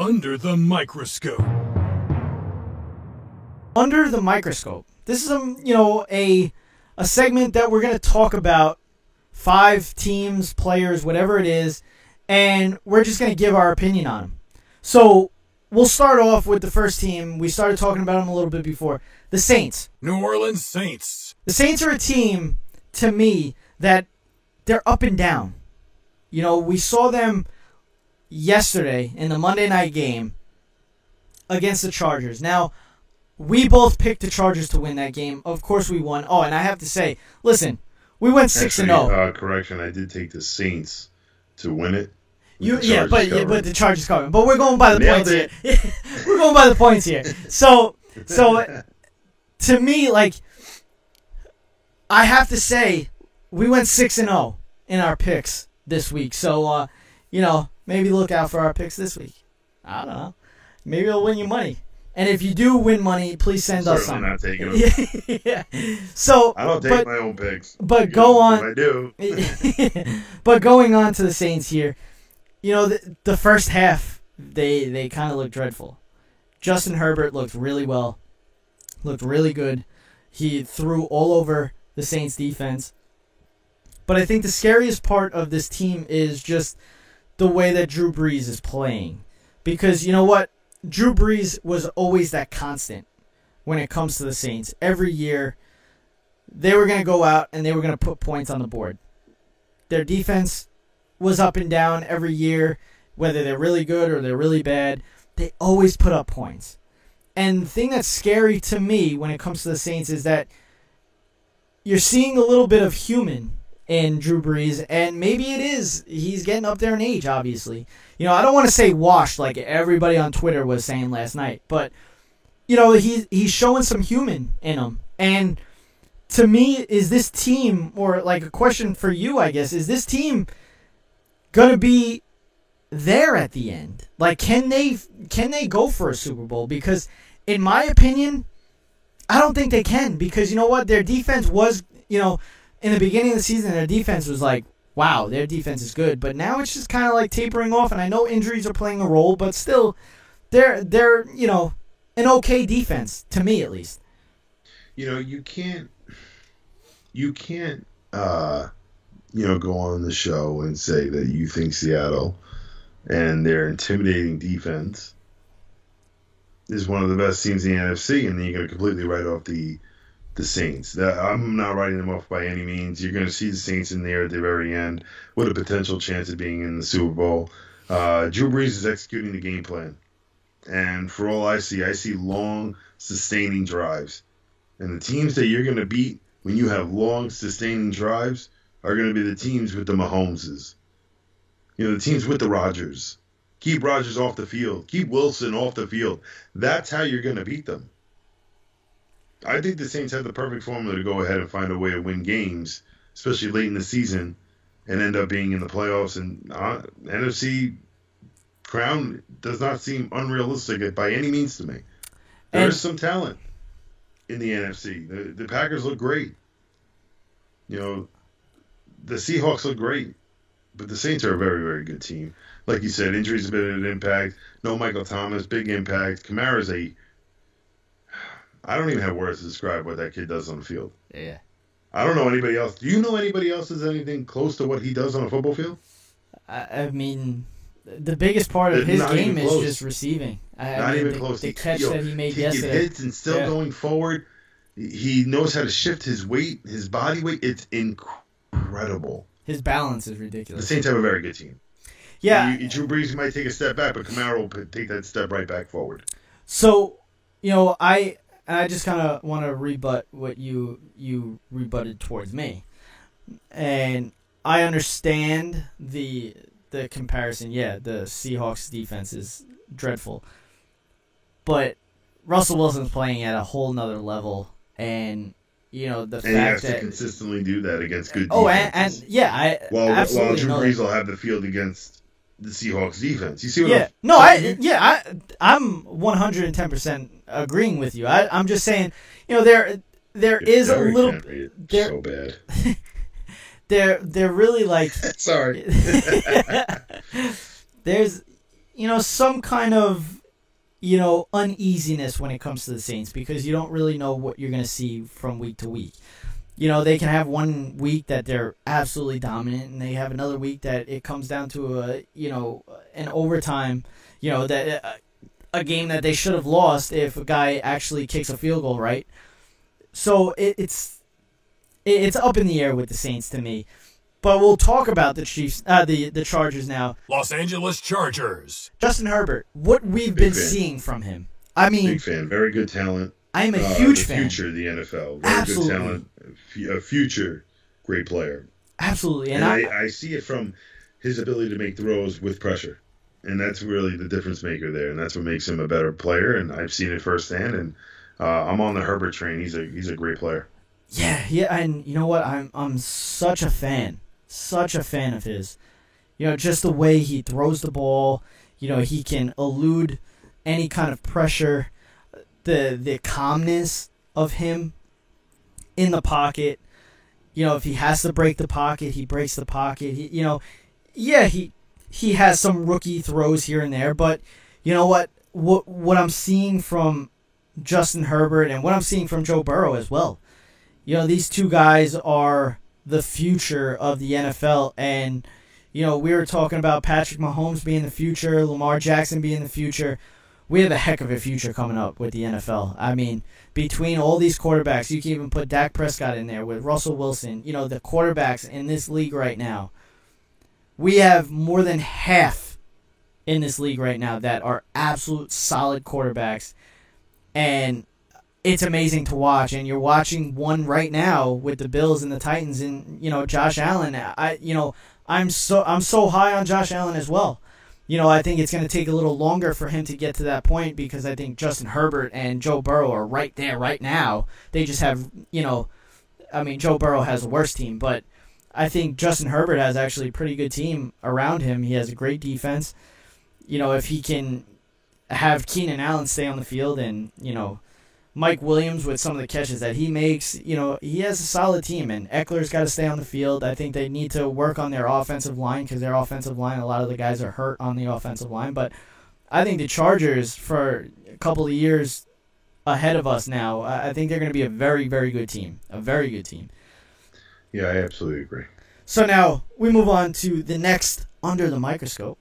Under the Microscope. Under the Microscope. This is a segment that we're going to talk about 5 teams, players, whatever it is, and we're just going to give our opinion on them. So we'll start off with the first team. We started talking about them a little bit before. The Saints. New Orleans Saints. The Saints are a team, to me, that they're up and down. You know, we saw them yesterday in the Monday night game against the Chargers. Now, we both picked the Chargers to win that game. Of course we won. Oh, and I have to say, listen, we went 6-0. Correction, I did take the Saints to win it. But the Chargers covered. But we're going by the points here. We're going by the points here. So to me, like, I have to say, we went 6-0 in our picks this week. So, maybe look out for our picks this week. I don't know. Maybe it'll win you money. And if you do win money, please send us some. Not taking them. Yeah. So I don't take my own picks. But go on. I do. But going on to the Saints here, the first half they kind of looked dreadful. Justin Herbert looked really well, looked really good. He threw all over the Saints defense. But I think the scariest part of this team is just the way that Drew Brees is playing. Because you know what? Drew Brees was always that constant when it comes to the Saints. Every year, they were going to go out and they were going to put points on the board. Their defense was up and down every year, whether they're really good or they're really bad. They always put up points. And the thing that's scary to me when it comes to the Saints is that you're seeing a little bit of human in Drew Brees, and maybe it is. He's getting up there in age, obviously. I don't want to say washed like everybody on Twitter was saying last night, but, he's showing some human in him. And to me, is this team, or like a question for you, I guess, is this team going to be there at the end? Like, can they go for a Super Bowl? Because, in my opinion, I don't think they can. Because, you know what? Their defense was, in the beginning of the season, their defense was like, wow, their defense is good. But now it's just kind of like tapering off. And I know injuries are playing a role, but still, they're an okay defense, to me at least. You can't go on the show and say that you think Seattle and their intimidating defense is one of the best teams in the NFC, and then you're going to completely write off the Saints. I'm not writing them off by any means. You're going to see the Saints in there at the very end with a potential chance of being in the Super Bowl. Drew Brees is executing the game plan, and for all I see long, sustaining drives. And the teams that you're going to beat when you have long, sustaining drives are going to be the teams with the Mahomeses. The teams with the Rodgers. Keep Rodgers off the field. Keep Wilson off the field. That's how you're going to beat them. I think the Saints have the perfect formula to go ahead and find a way to win games, especially late in the season, and end up being in the playoffs. And NFC crown does not seem unrealistic by any means to me. There is some talent in the NFC. The Packers look great. The Seahawks look great. But the Saints are a very, very good team. Like you said, injuries have been an impact. No Michael Thomas, big impact. Kamara's I don't even have words to describe what that kid does on the field. Yeah. I don't know anybody else. Do you know anybody else does anything close to what he does on a football field? I mean, the biggest part of his game is just receiving. Not even close. The catch that he made yesterday. Taking hits and still going forward. He knows how to shift his weight, his body weight. It's incredible. His balance is ridiculous. The Saints have a very good team. Yeah. Drew Brees might take a step back, but Kamara will take that step right back forward. So, I just kind of want to rebut what you rebutted towards me. And I understand the comparison. Yeah, the Seahawks defense is dreadful. But Russell Wilson's playing at a whole nother level. And, fact that he has to consistently do that against good defenses. Oh, and yeah, while Drew Brees will have the field against the Seahawks defense. You see what I'm 110% agreeing with you. I'm just saying, there is a little. So bad. They're really like. Sorry. There's, some kind of, uneasiness when it comes to the Saints because you don't really know what you're going to see from week to week. They can have one week that they're absolutely dominant, and they have another week that it comes down to an overtime, that a game that they should have lost if a guy actually kicks a field goal, right? So it's up in the air with the Saints to me. But we'll talk about the Chiefs, the Chargers now. Los Angeles Chargers. Justin Herbert, what we've been seeing from him. I mean, big fan, very good talent. I am a huge fan. Future of the NFL, very Absolutely. good talent, a future great player. Absolutely, and I see it from his ability to make throws with pressure, and that's really the difference maker there, and that's what makes him a better player. And I've seen it firsthand, and I'm on the Herbert train. He's a great player. Yeah, and you know what? I'm such a fan of his. Just the way he throws the ball. He can elude any kind of pressure. The calmness of him in the pocket. If he has to break the pocket, he breaks the pocket. He has some rookie throws here and there, but you know what? What I'm seeing from Justin Herbert and what I'm seeing from Joe Burrow as well. These two guys are the future of the NFL, and we were talking about Patrick Mahomes being the future, Lamar Jackson being the future. We have a heck of a future coming up with the NFL. I mean, between all these quarterbacks, you can even put Dak Prescott in there with Russell Wilson. The quarterbacks in this league right now, we have more than half in this league right now that are absolute solid quarterbacks, and it's amazing to watch. And you're watching one right now with the Bills and the Titans, and Josh Allen. I'm so high on Josh Allen as well. I think it's going to take a little longer for him to get to that point because I think Justin Herbert and Joe Burrow are right there right now. They just have, Joe Burrow has a worse team, but I think Justin Herbert has actually a pretty good team around him. He has a great defense. If he can have Keenan Allen stay on the field and, Mike Williams with some of the catches that he makes, he has a solid team, and Eckler's got to stay on the field. I think they need to work on their offensive line because their offensive line, a lot of the guys are hurt on the offensive line. But I think the Chargers, for a couple of years ahead of us now, I think they're going to be a very, very good team. A very good team. Yeah, I absolutely agree. So now we move on to the next under the microscope,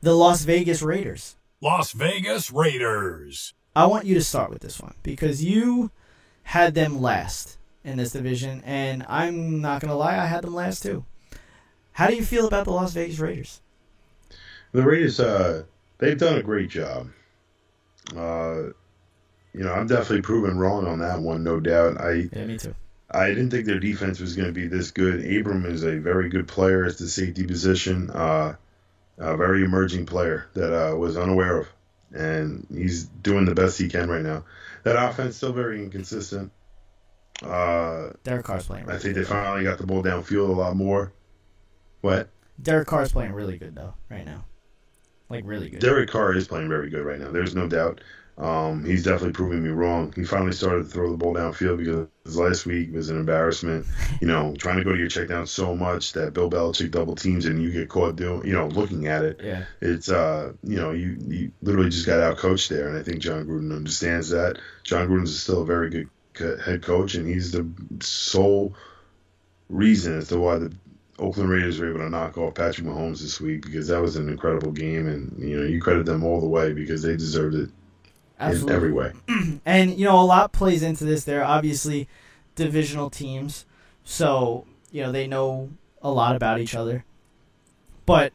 the Las Vegas Raiders. Las Vegas Raiders. I want you to start with this one because you had them last in this division, and I'm not going to lie, I had them last too. How do you feel about the Las Vegas Raiders? The Raiders, they've done a great job. I'm definitely proven wrong on that one, no doubt. Yeah, me too. I didn't think their defense was going to be this good. Abram is a very good player at the safety position, a very emerging player that was unaware of. And he's doing the best he can right now. That offense still very inconsistent. Derek Carr's playing really I think good. they finally got the ball downfield a lot more. What? Derek Carr's playing really good, though, right now. Like, really good. Derek Carr is playing very good right now. There's no doubt. He's definitely proving me wrong. He finally started to throw the ball downfield because last week was an embarrassment. Trying to go to your check down so much that Bill Belichick double teams and you get caught looking at it. Yeah. It's, you literally just got out coached there. And I think John Gruden understands that. John Gruden's still a very good head coach, and he's the sole reason as to why the Oakland Raiders were able to knock off Patrick Mahomes this week, because that was an incredible game. And, you credit them all the way because they deserved it. Absolutely. In every way. And, a lot plays into this. They're obviously divisional teams, so, they know a lot about each other. But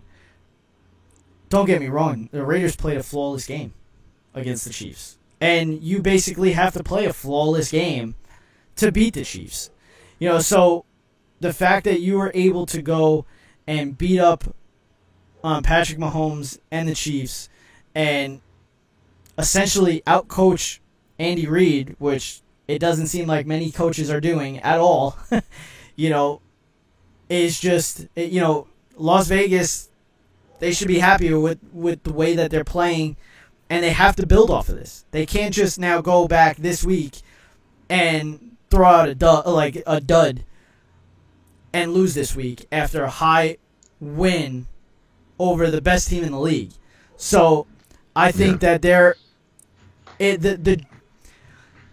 don't get me wrong, the Raiders played a flawless game against the Chiefs. And you basically have to play a flawless game to beat the Chiefs. So the fact that you were able to go and beat up Patrick Mahomes and the Chiefs and essentially outcoach Andy Reid, which it doesn't seem like many coaches are doing at all, is just, Las Vegas, they should be happy with the way that they're playing, and they have to build off of this. They can't just now go back this week and throw out a dud and lose this week after a high win over the best team in the league. So I think that the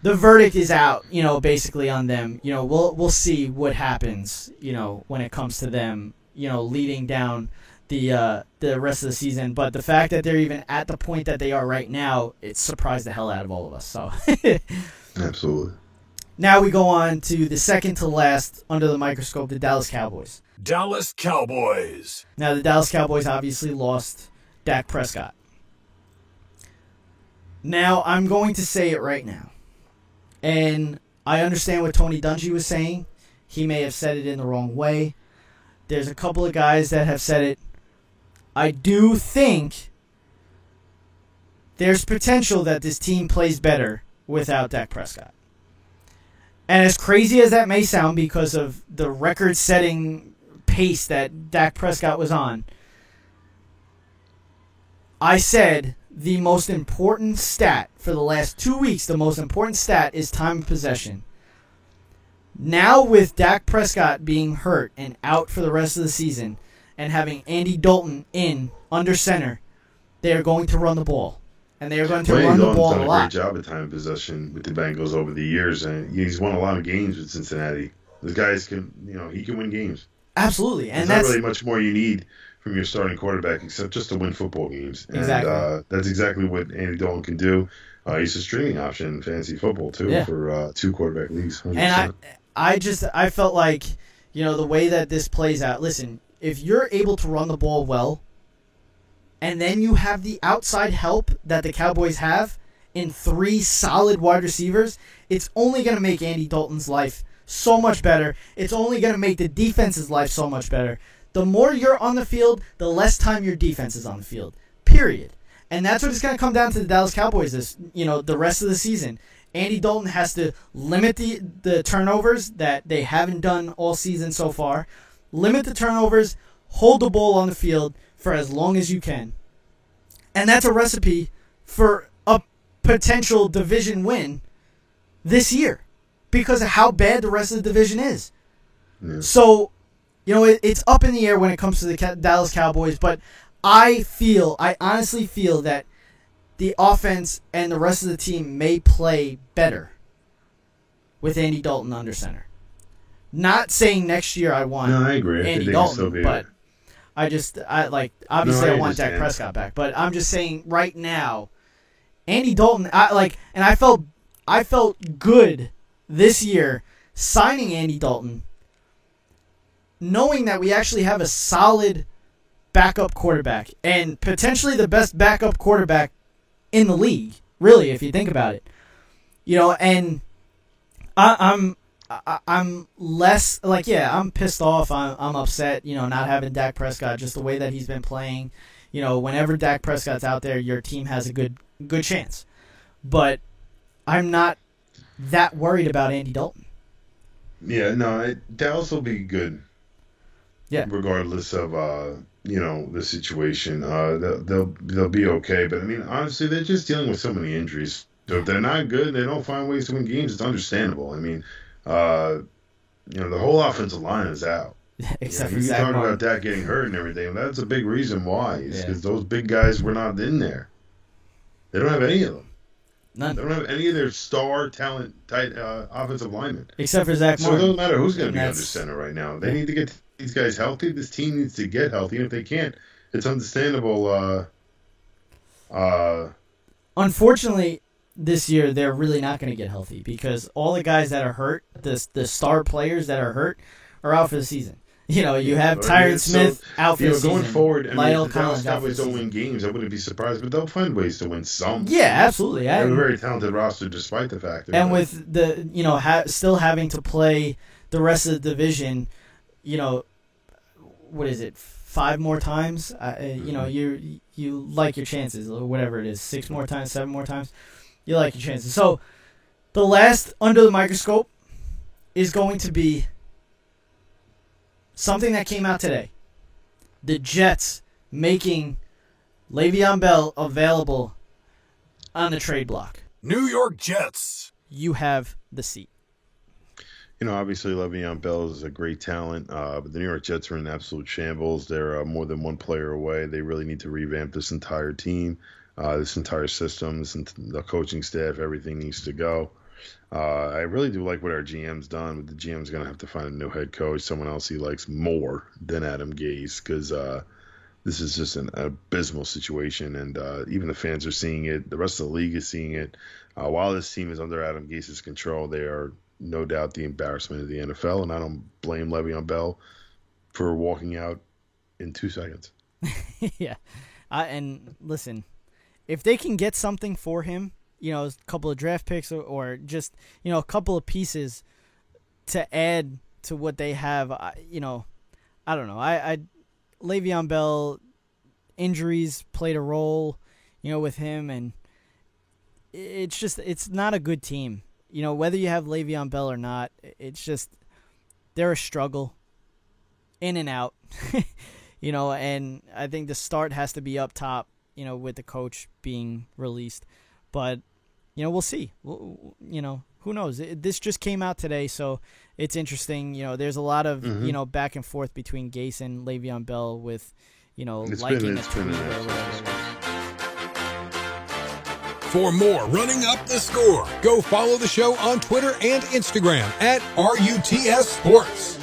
verdict is out, basically on them. We'll see what happens, when it comes to them, leading down the rest of the season. But the fact that they're even at the point that they are right now, it surprised the hell out of all of us. So Absolutely. Now we go on to the second to last under the microscope, the Dallas Cowboys. Dallas Cowboys. Now the Dallas Cowboys obviously lost Dak Prescott. Now I'm going to say it right now. And I understand what Tony Dungy was saying. He may have said it in the wrong way. There's a couple of guys that have said it. I do think there's potential that this team plays better without Dak Prescott. And as crazy as that may sound because of the record-setting pace that Dak Prescott was on, I said the most important stat for the last 2 weeks, the most important stat is time of possession. Now with Dak Prescott being hurt and out for the rest of the season and having Andy Dalton in under center, they are going to run the ball. And they are going to run the ball a lot. He's done a great job at time of possession with the Bengals over the years, and he's won a lot of games with Cincinnati. Those guys can, he can win games. Absolutely. And There's not really much more you need from your starting quarterback except just to win football games. And exactly. That's exactly what Andy Dalton can do. He's a streaming option in fantasy football, too, for two quarterback leagues. 100%. And I felt like, the way that this plays out, listen, if you're able to run the ball well, and then you have the outside help that the Cowboys have in 3 solid wide receivers, it's only going to make Andy Dalton's life so much better. It's only going to make the defense's life so much better. The more you're on the field, the less time your defense is on the field. Period. And that's what it's going to come down to the Dallas Cowboys the rest of the season. Andy Dalton has to limit the turnovers that they haven't done all season so far. Limit the turnovers, hold the ball on the field for as long as you can. And that's a recipe for a potential division win this year because of how bad the rest of the division is. Yeah. So, it's up in the air when it comes to the Dallas Cowboys, but I honestly feel that the offense and the rest of the team may play better with Andy Dalton under center. Not saying next year I want I agree. Andy Dalton, but obviously I want Dak Prescott back, but I'm just saying right now, Andy Dalton, I felt good this year signing Andy Dalton, knowing that we actually have a solid backup quarterback and potentially the best backup quarterback in the league, really, if you think about it. And I'm less I'm pissed off. I'm upset, not having Dak Prescott, just the way that he's been playing. Whenever Dak Prescott's out there, your team has a good chance. But I'm not that worried about Andy Dalton. Yeah, no, Dallas will be good. Yeah. Regardless of the situation, they'll be okay. But I mean, honestly, they're just dealing with so many injuries. So if they're not good, they don't find ways to win games. It's understandable. I mean, the whole offensive line is out. Except for you Zach talk Martin. about that getting hurt and everything. That's a big reason why. Because those big guys were not in there. They don't have any of them. None. They don't have any of their star talent tight offensive linemen. Except for Zach Martin. So it doesn't matter who's going to be under center right now. They need to get these guys healthy. This team needs to get healthy. And if they can't, it's understandable. Unfortunately, this year they're really not going to get healthy because all the guys that are hurt, the star players that are hurt, are out for the season. You have Tyron Smith out for the season. Going forward, if the Collins Dallas Cowboys don't win games, I wouldn't be surprised, but they'll find ways to win some. Yeah, absolutely. They have a very talented roster, despite the fact that. And with the still having to play the rest of the division, what is it? 5 more times? You like your chances, or whatever it is. 6 more times, 7 more times. You like your chances. So the last under the microscope is going to be something that came out today. The Jets making Le'Veon Bell available on the trade block. New York Jets. You have the seat. Obviously Le'Veon Bell is a great talent, but the New York Jets are in absolute shambles. They're more than one player away. They really need to revamp this entire team, this entire system, the coaching staff. Everything needs to go. I really do like what our GM's done, but the GM's going to have to find a new head coach, someone else he likes more than Adam Gase, because this is just an abysmal situation, and even the fans are seeing it. The rest of the league is seeing it. While this team is under Adam Gase's control, they are no doubt the embarrassment of the NFL, and I don't blame Le'Veon Bell for walking out in 2 seconds. Yeah. And listen, if they can get something for him, a couple of draft picks or just, a couple of pieces to add to what they have, I don't know. Le'Veon Bell, injuries played a role, with him, and it's not a good team. Whether you have Le'Veon Bell or not, it's just they're a struggle in and out, and I think the start has to be up top, with the coach being released. But, we'll see. Who knows? This just came out today, so it's interesting. There's a lot of, back and forth between Gase and Le'Veon Bell with, liking a tweet or whatever. For more Running Up the Score, go follow the show on Twitter and Instagram at RUTS Sports.